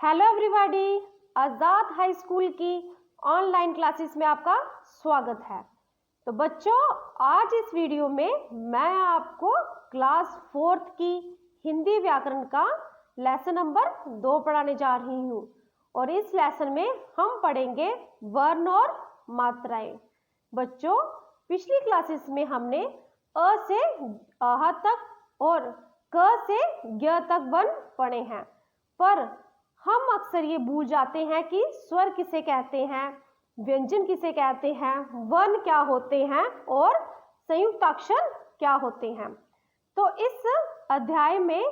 Hello everybody, आज़ाद high school की online classes में आपका स्वागत है। तो बच्चों, आज इस वीडियो में मैं आपको क्लास 4th की हिंदी व्याकरण का लेसन नंबर 2 पढ़ाने जा रही हूँ और इस लेसन में हम पढ़ेंगे वर्ण और मात्राएं। बच्चों, पिछली क्लासेस में हमने अ से आह तक और क से ज्ञ तक वर्ण पढ़े हैं, पर हम अक्सर ये भूल जाते हैं कि स्वर किसे कहते हैं, व्यंजन किसे कहते हैं, वर्ण क्या होते हैं और संयुक्ताक्षर क्या होते हैं। तो इस अध्याय में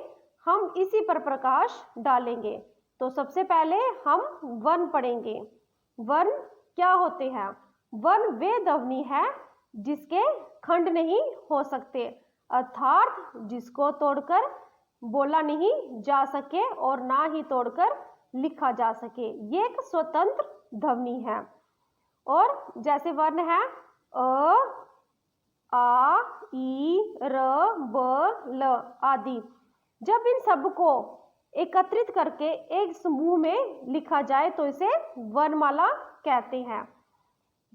हम इसी पर प्रकाश डालेंगे। तो सबसे पहले हम वर्ण पढ़ेंगे। वर्ण क्या होते हैं? वर्ण वे ध्वनि है जिसके खंड नहीं हो सकते, अर्थात जिसको तोड़कर बोला नहीं जा सके और ना ही तोड़कर लिखा जा सके। ये एक स्वतंत्र ध्वनि है। और जैसे वर्ण है अ, आ, ई, र, ब, ल आदि। जब इन सब को एकत्रित करके एक समूह में लिखा जाए तो इसे वर्णमाला कहते हैं।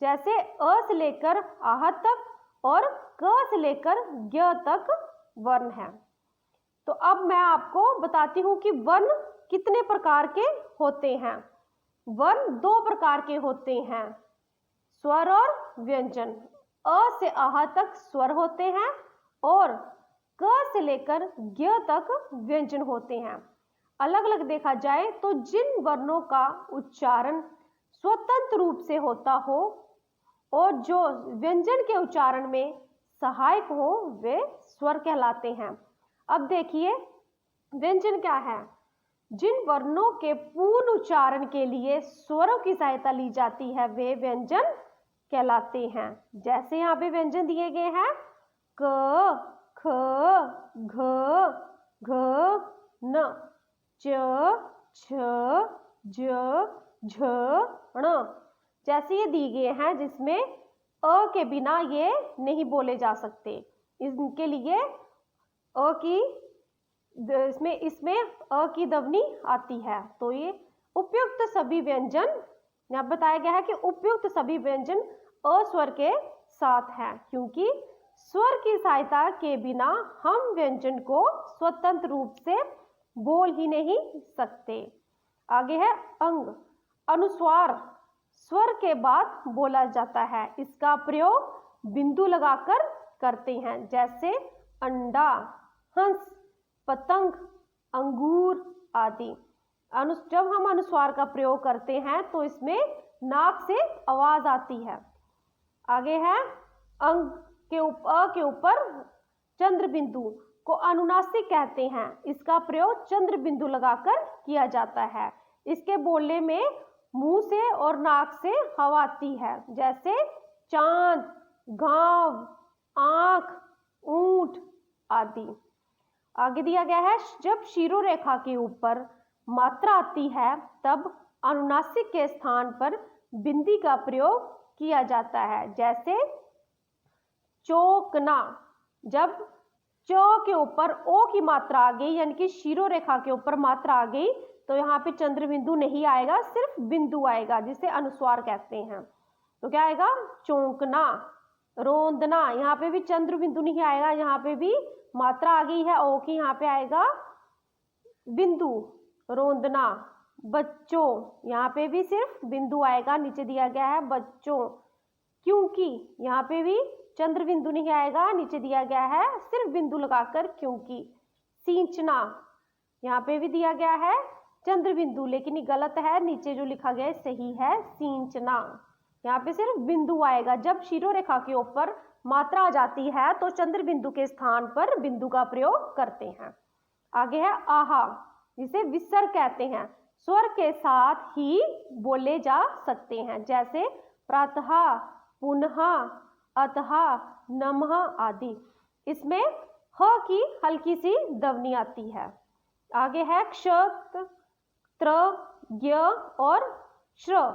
जैसे अ से लेकर आह तक और क से लेकर ज्ञ तक वर्ण है। तो अब मैं आपको बताती हूँ कि वर्ण कितने प्रकार के होते हैं। वर्ण 2 प्रकार के होते हैं, स्वर और व्यंजन। अ से आह तक स्वर होते हैं और क से लेकर ज्ञ तक व्यंजन होते हैं। अलग अलग देखा जाए तो जिन वर्णों का उच्चारण स्वतंत्र रूप से होता हो और जो व्यंजन के उच्चारण में सहायक हो वे स्वर कहलाते हैं। अब देखिए, व्यंजन क्या है? जिन वर्णों के पूर्ण उच्चारण के लिए स्वरों की सहायता ली जाती है वे व्यंजन कहलाते हैं। जैसे यहाँ पे व्यंजन दिए गए हैं क, ख, घ, घ, न, च, छ, ज, झ, ण। जैसे ये दिए गए हैं जिसमें अ के बिना ये नहीं बोले जा सकते। इनके लिए अ की इसमें अ की ध्वनि आती है। तो ये उपयुक्त सभी व्यंजन, यहाँ बताया गया है कि उपयुक्त सभी व्यंजन अ स्वर के साथ हैं, क्योंकि स्वर की सहायता के बिना हम व्यंजन को स्वतंत्र रूप से बोल ही नहीं सकते। आगे है अंग। अनुस्वार स्वर के बाद बोला जाता है। इसका प्रयोग बिंदु लगाकर करते हैं, जैसे अंडा, हंस, पतंग, अंगूर आदि। जब हम अनुस्वार का प्रयोग करते हैं तो इसमें नाक से आवाज आती है। आगे है अंग के अ के ऊपर चंद्र बिंदु को अनुनासिक कहते हैं। इसका प्रयोग चंद्र बिंदु लगाकर किया जाता है। इसके बोलने में मुंह से और नाक से हवा आती है, जैसे चांद, घाव, आंख, ऊंट आदि। आगे दिया गया है जब शिरोरेखा के ऊपर मात्रा आती है तब अनुनासिक के स्थान पर बिंदी का प्रयोग किया जाता है, जैसे चौकना। जब चौ के ऊपर ओ की मात्रा आ गई, यानी कि शिरोरेखा के ऊपर मात्रा आ गई, तो यहाँ पे चंद्र बिंदु नहीं आएगा, सिर्फ बिंदु आएगा, जिसे अनुस्वार कहते हैं। तो क्या आएगा? चौंकना। रोंदना, यहाँ पे भी चंद्र बिंदु नहीं आएगा, यहाँ पे भी मात्रा आ गई है ओ की, यहाँ पे आएगा बिंदु। रोंदना। बच्चों, यहाँ पे भी सिर्फ बिंदु आएगा, नीचे दिया गया है बच्चों। क्योंकि यहाँ पे भी चंद्र बिंदु नहीं आएगा, नीचे दिया गया है सिर्फ बिंदु लगाकर क्योंकि। सींचना, यहाँ पे भी दिया गया है चंद्र बिंदु, लेकिन ये गलत है, नीचे जो लिखा गया है सही है सींचना। यहाँ पे सिर्फ बिंदु आएगा। जब शिरोरेखा के ऊपर मात्रा आ जाती है तो चंद्र बिंदु के स्थान पर बिंदु का प्रयोग करते हैं। आगे है आहा, जिसे विसर्ग कहते हैं। स्वर के साथ ही बोले जा सकते हैं, जैसे प्रातः, पुनः, अतः, नमः आदि। इसमें ह की हल्की सी ध्वनि आती है। आगे है क्ष, त्र, ज्ञ और श्र।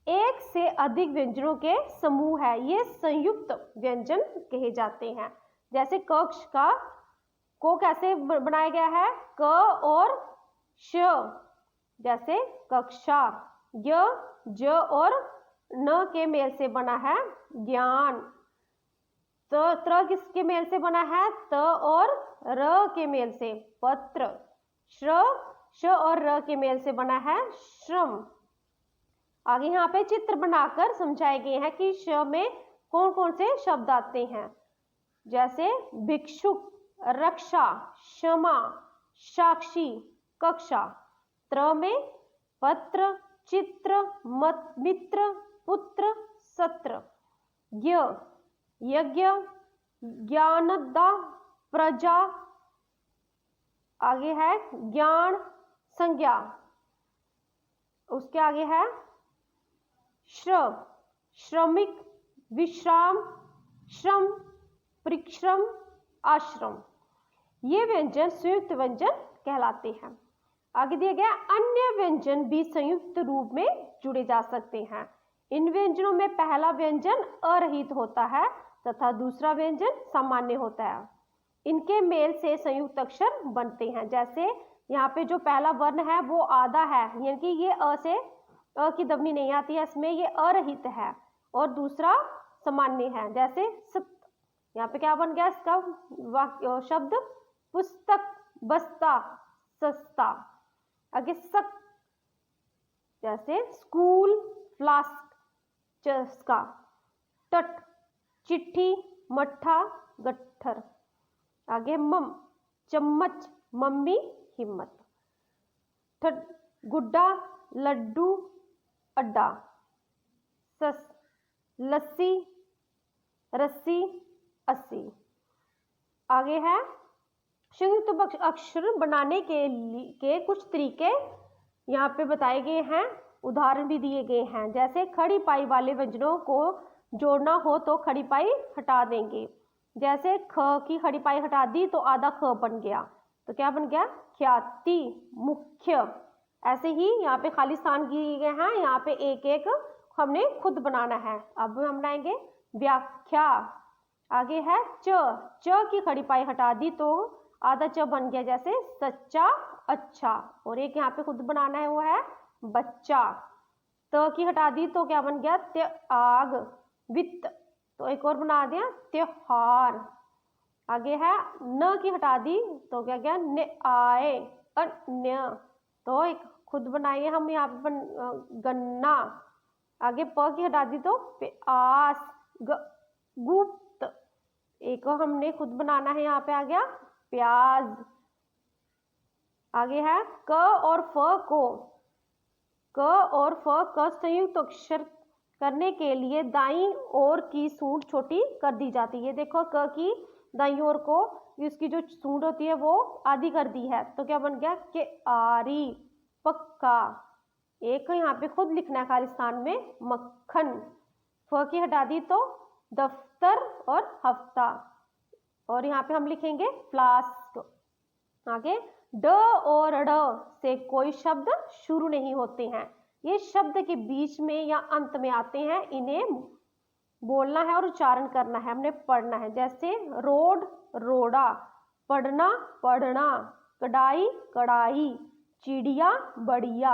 एक से अधिक व्यंजनों के समूह है, ये संयुक्त व्यंजन कहे जाते हैं। जैसे कक्ष का को कैसे बनाया गया है? क और श जैसे कक्षा। य, ज और न के मेल से बना है ज्ञान। त्र किसके मेल से बना है? त और र के मेल से पत्र। श्र, श और र के मेल से बना है श्रम। आगे यहाँ पे चित्र बनाकर समझाए गए हैं कि श में कौन कौन से शब्द आते हैं, जैसे भिक्षुक, रक्षा, क्षमा, साक्षी, कक्षा। त्र में पत्र, चित्र, मत, मित्र, पुत्र, सत्र। य, यज्ञ, ज्ञानदा, प्रजा। आगे है ज्ञान, संज्ञा। उसके आगे है श्रम, श्रमिक, विश्राम, श्रम, परिश्रम, आश्रम। ये व्यंजन संयुक्त व्यंजन कहलाते हैं। आगे दिया गया अन्य व्यंजन भी संयुक्त रूप में जुड़े जा सकते हैं। इन व्यंजनों में पहला व्यंजन अरहित होता है तथा दूसरा व्यंजन सामान्य होता है। इनके मेल से संयुक्त अक्षर बनते हैं। जैसे यहाँ पे जो पहला वर्ण है वो आधा है, यानी कि ये अ से अ की ध्वनि नहीं आती है इसमें, ये अरहित है। और दूसरा सामान्य है, जैसे सत। यहाँ पे क्या बन गया इसका वाक्य शब्द? पुस्तक, बस्ता, सस्ता। आगे सक, जैसे स्कूल, फ्लास्क, चस्का। टट, चिट्ठी, मट्ठा, गट्ठर। आगे मम, चम्मच, मम्मी, हिम्मत। ठट, गुड्डा, लड्डू, अड्डा। सस, लस्सी, रस्सी, अस्सी। आगे है संयुक्त अक्षर बनाने के कुछ तरीके यहाँ पे बताए गए हैं, उदाहरण भी दिए गए हैं। जैसे खड़ी पाई वाले व्यंजनों को जोड़ना हो तो खड़ी पाई हटा देंगे। जैसे ख की खड़ी पाई हटा दी तो आधा ख बन गया, तो क्या बन गया? ख्याति, मुख्य। ऐसे ही यहाँ पे खाली स्थान दिए गए हैं, यहाँ पे एक एक हमने खुद बनाना है। अब हम बनाएंगे व्याख्या। आगे है च की खड़ी पाई हटा दी तो आधा च बन गया, जैसे सच्चा, अच्छा। और एक यहाँ पे खुद बनाना है, वो है बच्चा। त की हटा दी तो क्या बन गया? त्याग, वित्त। तो एक और बना दिया त्योहार। आगे है न की हटा दी तो क्या गया? न्याय, अन्य। तो एक खुद बनाइए हम यहाँ पे गन्ना। आगे प की हटा दी तो प्यास, गुप्त। एक और हमने खुद बनाना है, यहाँ पे आ गया प्याज। आगे है क और फ को, क और फ का संयुक्त अक्षर करने के लिए दाईं ओर की सूंड छोटी कर दी जाती है। देखो क की दाईं ओर को इसकी जो सूंड होती है वो आधी कर दी है, तो क्या बन गया? के आरी, पक्का। एक यहाँ पे खुद लिखना है खाली स्थान में मक्खन। फ की हटा दी तो दफ्तर और हफ्ता। और यहाँ पे हम लिखेंगे फ्लास्क। आगे ड और ड़ से कोई शब्द शुरू नहीं होते हैं, ये शब्द के बीच में या अंत में आते हैं। इन्हें बोलना है और उच्चारण करना है, हमने पढ़ना है। जैसे रोड, रोड़ा। पढ़ना, पढ़ना। कढ़ाई, कढ़ाई। चिड़िया, बढ़िया।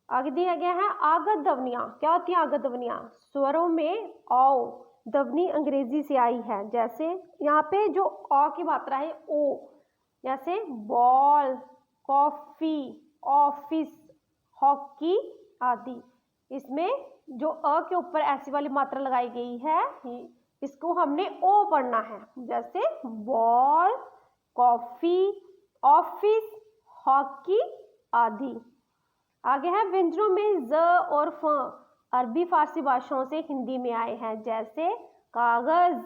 आगे दिया गया है आगत ध्वनियाँ। क्या होती है आगत ध्वनियाँ? स्वरों में औ ध्वनि अंग्रेजी से आई है। जैसे यहाँ पे जो अ की मात्रा है ओ, जैसे बॉल, कॉफी, ऑफिस, हॉकी आदि। इसमें जो अ के ऊपर ऐसी वाली मात्रा लगाई गई है, इसको हमने ओ पढ़ना है। जैसे बॉल, कॉफी, ऑफिस, हॉकी आदि। आगे है व्यंजनों में ज और फ अरबी फारसी भाषाओं से हिंदी में आए हैं। जैसे कागज,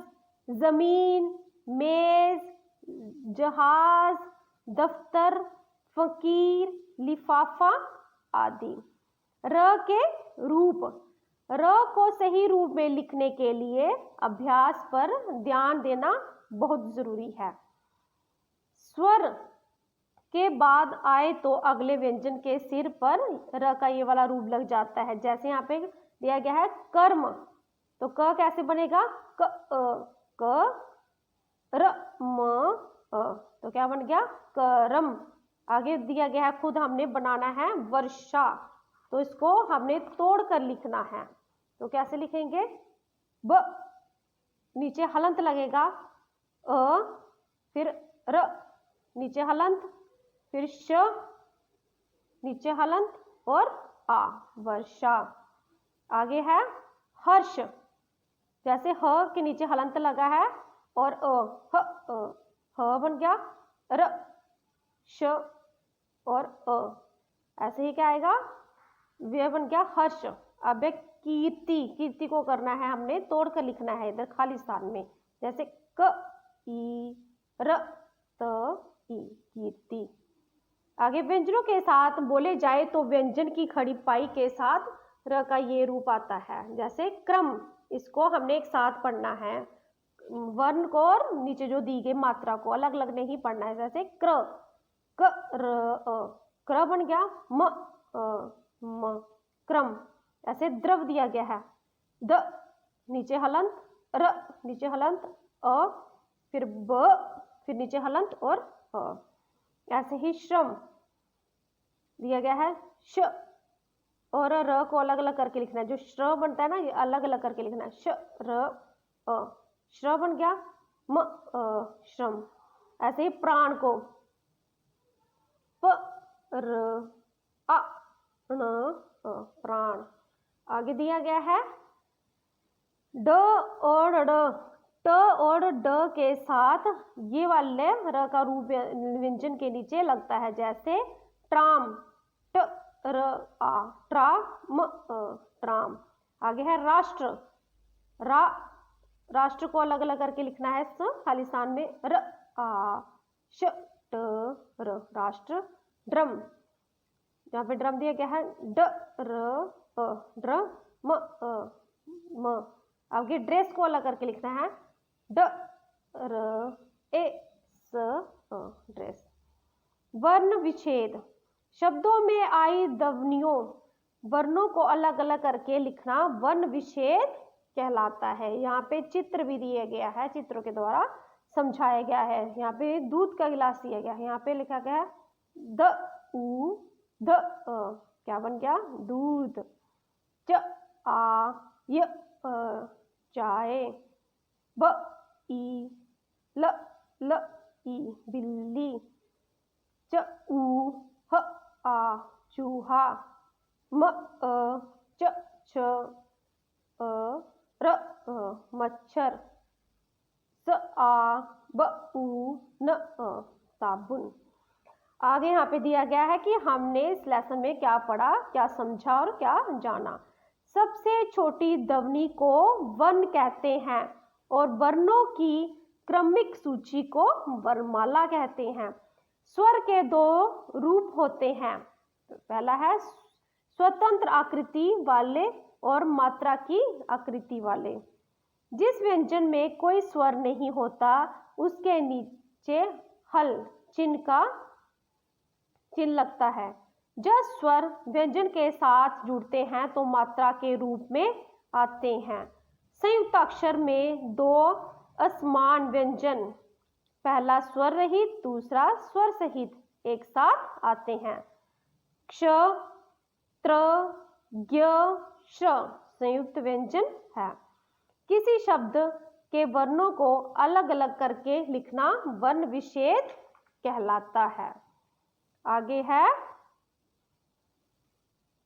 जमीन, मेज, जहाज, दफ्तर, फकीर, लिफाफा आदि। र के रूप, र को सही रूप में लिखने के लिए अभ्यास पर ध्यान देना बहुत जरूरी है। स्वर के बाद आए तो अगले व्यंजन के सिर पर र का ये वाला रूप लग जाता है। जैसे यहाँ पे दिया गया है कर्म, तो क कैसे बनेगा? क र म अ, तो क्या बन गया? करम। आगे दिया गया है खुद हमने बनाना है वर्षा, तो इसको हमने तोड़ कर लिखना है। तो कैसे लिखेंगे? ब, नीचे हलंत लगेगा, अ, फिर र, नीचे हलंत, फिर श, नीचे हलंत और आ, वर्षा। आगे है हर्ष, जैसे ह के नीचे हलंत लगा है और ह बन गया र, श और ऐसे ही क्या आएगा? वे बन गया हर्ष। अब एक कीर्ति, कीर्ति को करना है हमने तोड़ कर लिखना है इधर खाली स्थान में, जैसे क ई र त ई, कीर्ति। आगे व्यंजनों के साथ बोले जाए तो व्यंजन की खड़ी पाई के साथ र का ये रूप आता है, जैसे क्रम, इसको हमने एक साथ पढ़ना है, वर्ण को और नीचे जो दी गई मात्रा को अलग अलग नहीं पढ़ना है, जैसे क्र, क र अ, क्र बन गया म म, क्रम। ऐसे द्रव दिया गया है, द नीचे हलंत, र नीचे हलंत, अ फिर ब, फिर नीचे हलंत और अ। ऐसे ही श्रम दिया गया है, श और र को अलग अलग करके लिखना है, जो श्र बनता है ना ये अलग अलग करके लिखना है, श र अ, श्र बन गया म श्रम। ऐसे ही प्राण को प र अ न प्राण। आगे दिया गया है ड और ड, ट और ड के साथ ये वाले र का रूप व्यंजन के नीचे लगता है, जैसे ट्राम, ट र आ, ट्राम ट्राम। आगे है राष्ट्र, रा, राष्ट्र को अलग अलग करके लिखना है खाली स्थान में, र आ श ट र, राष्ट्र। ड्रम, यहाँ पे ड्रम दिया गया है ड र अ, ड्रम म। आगे ड्रेस को अलग करके लिखना है, ड र ए स ड्रेस। वर्ण विच्छेद, शब्दों में आई ध्वनियों वर्णों को अलग अलग करके लिखना वर्ण विच्छेद कहलाता है। यहाँ पे चित्र भी दिया गया है, चित्रों के द्वारा समझाया गया है। यहाँ पे दूध का गिलास दिया गया है, यहाँ पे लिखा गया है द उ द क्या बन गया? दूध। च आ य चाय, ब ई ल ल ई बिल्ली, च ऊ ह आ चूहा, म च छ र मच्छर, स आ ब उ न साबुन। आगे यहाँ पे दिया गया है कि हमने इस लेसन में क्या पढ़ा, क्या समझा और क्या जाना। सबसे छोटी ध्वनि को वर्ण कहते हैं और वर्णों की क्रमिक सूची को वर्णमाला कहते हैं। स्वर के दो रूप होते हैं, पहला है स्वतंत्र आकृति वाले और मात्रा की आकृति वाले। जिस व्यंजन में कोई स्वर नहीं होता उसके नीचे हल चिन्ह लगता है। जब स्वर व्यंजन के साथ जुड़ते हैं तो मात्रा के रूप में आते हैं। संयुक्त अक्षर में दो असमान व्यंजन, पहला स्वर रहित दूसरा स्वर सहित, एक साथ आते हैं। क्ष, त्र, ज्ञ, श संयुक्त व्यंजन है। किसी शब्द के वर्णों को अलग अलग करके लिखना वर्ण विच्छेद कहलाता है। आगे है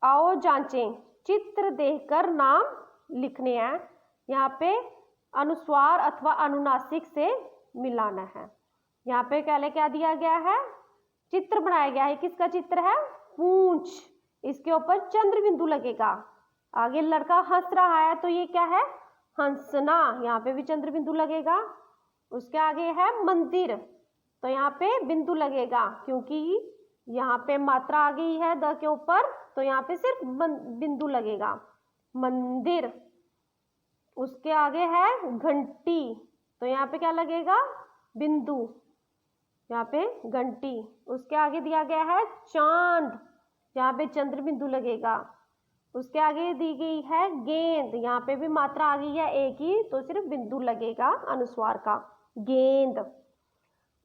आओ जांचें, चित्र देखकर नाम लिखने हैं। यहाँ पे अनुस्वार अथवा अनुनासिक से मिलाना है। यहाँ पे क्या दिया गया है? चित्र बनाया गया है। किसका चित्र है? पूंछ, इसके ऊपर चंद्र बिंदु लगेगा। आगे लड़का हंस रहा है तो ये क्या है? हंसना, यहाँ पे भी चंद्र बिंदु लगेगा। उसके आगे है मंदिर, तो यहाँ पे बिंदु लगेगा क्योंकि यहाँ पे मात्रा आ गई है द के ऊपर, तो यहाँ पे सिर्फ बिंदु लगेगा, मंदिर। उसके आगे है घंटी, तो यहाँ पे क्या लगेगा? बिंदु, यहाँ पे घंटी। उसके आगे दिया गया है चांद, यहाँ पे चंद्र बिंदु लगेगा। उसके आगे दी गई है गेंद, यहाँ पे भी मात्रा आ गई है एक ही, तो सिर्फ बिंदु लगेगा अनुस्वार का, गेंद।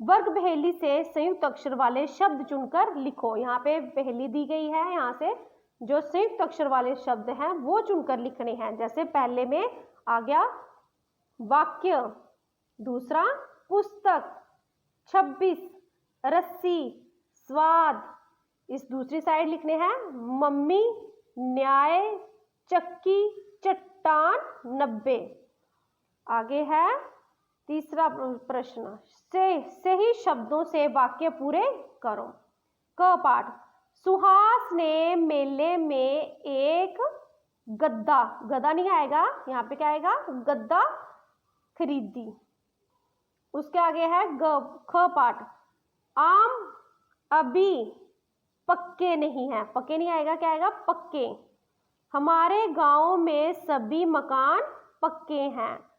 वर्ग पहेली से संयुक्त अक्षर वाले शब्द चुनकर लिखो। यहाँ पे पहेली दी गई है, यहाँ से जो संयुक्त अक्षर वाले शब्द हैं वो चुनकर लिखने हैं। जैसे पहले में आ गया वाक्य, दूसरा पुस्तक, 26, रस्सी, स्वाद। इस दूसरी साइड लिखने हैं मम्मी, न्याय, चक्की, चट्टान, 90। आगे है तीसरा प्रश्न, सही शब्दों से वाक्य पूरे करो। क पाठ, सुहास ने मेले में एक गद्दा, गदा नहीं आएगा यहाँ पे, क्या आएगा, गद्दा खरीदी। उसके आगे है ख पाठ, आम अभी पक्के नहीं है, पक्के नहीं आएगा, क्या आएगा, पक्के। हमारे गांव में सभी मकान पक्के हैं।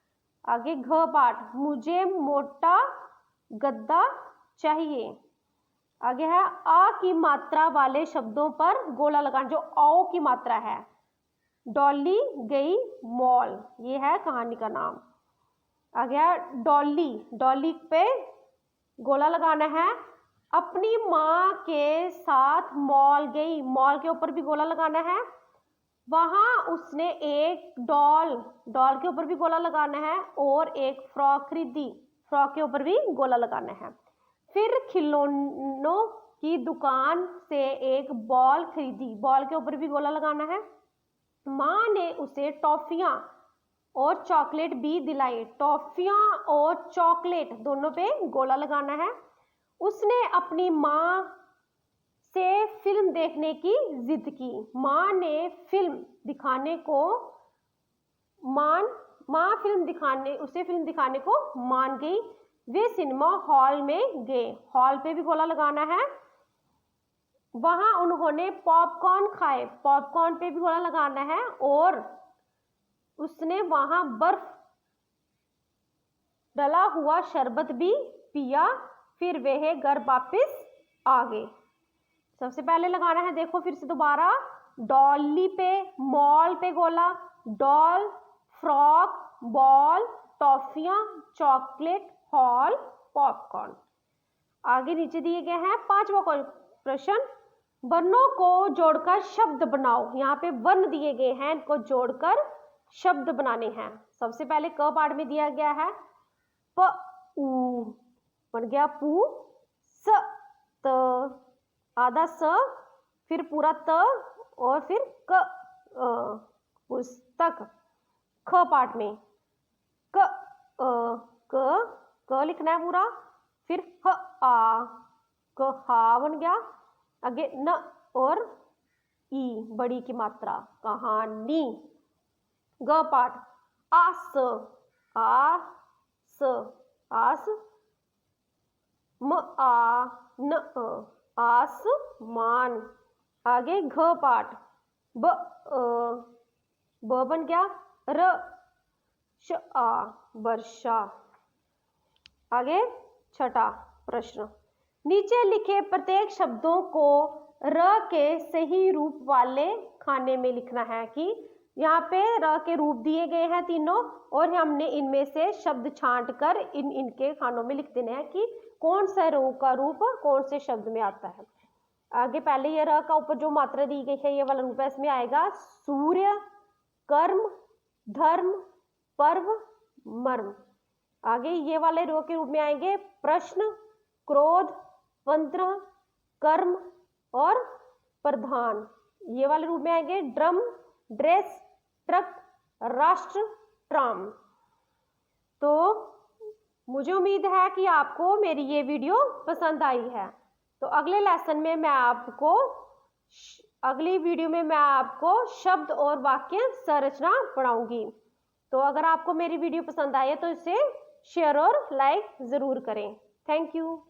आगे घ पाठ, मुझे मोटा गद्दा चाहिए। आगे है आ की मात्रा वाले शब्दों पर गोला लगाना, जो औ की मात्रा है। डॉली गई मॉल, ये है कहानी का नाम। आगे है डॉली, डॉली पे गोला लगाना है। अपनी माँ के साथ मॉल गई, मॉल के ऊपर भी गोला लगाना है। वहाँ उसने एक डॉल, डॉल के ऊपर भी गोला लगाना है। और एक फ्रॉक खरीदी, फ्रॉक के ऊपर भी गोला लगाना है। फिर खिलौनों की दुकान से एक बॉल खरीदी, बॉल के ऊपर भी गोला लगाना है। माँ ने उसे टॉफियाँ और चॉकलेट भी दिलाई, टॉफियाँ और चॉकलेट दोनों पे गोला लगाना है। उसने अपनी माँ से फिल्म देखने की जिद की, माँ ने फिल्म दिखाने को माँ फिल्म दिखाने, उसे फिल्म दिखाने को मान गई। वे सिनेमा हॉल में गए, हॉल पे भी गोला लगाना है। वहां उन्होंने पॉपकॉर्न खाए, पॉपकॉर्न पे भी गोला लगाना है। और उसने वहां बर्फ डला हुआ शरबत भी पिया। फिर वह घर वापस आ गए। सबसे पहले लगाना है, देखो फिर से दोबारा, डॉली पे, मॉल पे गोला, डॉल, फ्रॉक, बॉल, टॉफियाँ, चॉकलेट, हॉल, पॉपकॉर्न। आगे नीचे दिए गए हैं 5वां प्रश्न, वर्णों को जोड़कर शब्द बनाओ। यहाँ पे वर्ण दिए गए हैं, इनको जोड़कर शब्द बनाने हैं। सबसे पहले क पाठ में दिया गया है प उ, बन गया पू, स त, आधा स, फिर पूरा त, और फिर क पुस्तक। ख पाठ में क लिखना है पूरा, फिर ह आ, क हा बन गया। आगे न और ई, बड़ी की मात्रा, कहानी। ग पाठ, आस, आस, म आ न अ, आसमान। आगे घ पाठ, ब बन गया, र श आ, वर्षा। आगे छठा प्रश्न, नीचे लिखे प्रत्येक शब्दों को र के सही रूप वाले खाने में लिखना है। कि यहाँ पे र के रूप दिए गए हैं तीनों, और हमने इनमें से शब्द छांट कर इनके खानों में लिख देने हैं कि कौन सा र का रूप कौन से शब्द में आता है। आगे पहले ये र का ऊपर जो मात्रा दी गई है, ये वाला रूप है, इसमें आएगा सूर्य, कर्म, धर्म, पर्व, मर्म। आगे ये वाले रो के रूप में आएंगे प्रश्न, क्रोध, तंत्र, कर्म और प्रधान। ये वाले रूप में आएंगे ड्रम, ड्रेस, ट्रक, राष्ट्र, ट्राम। तो मुझे उम्मीद है कि आपको मेरी ये वीडियो पसंद आई है। तो अगले लेसन में मैं आपको, अगली वीडियो में मैं आपको शब्द और वाक्य संरचना पढ़ाऊंगी। तो अगर आपको मेरी वीडियो पसंद आए तो इसे शेयर और लाइक ज़रूर करें। Thank you.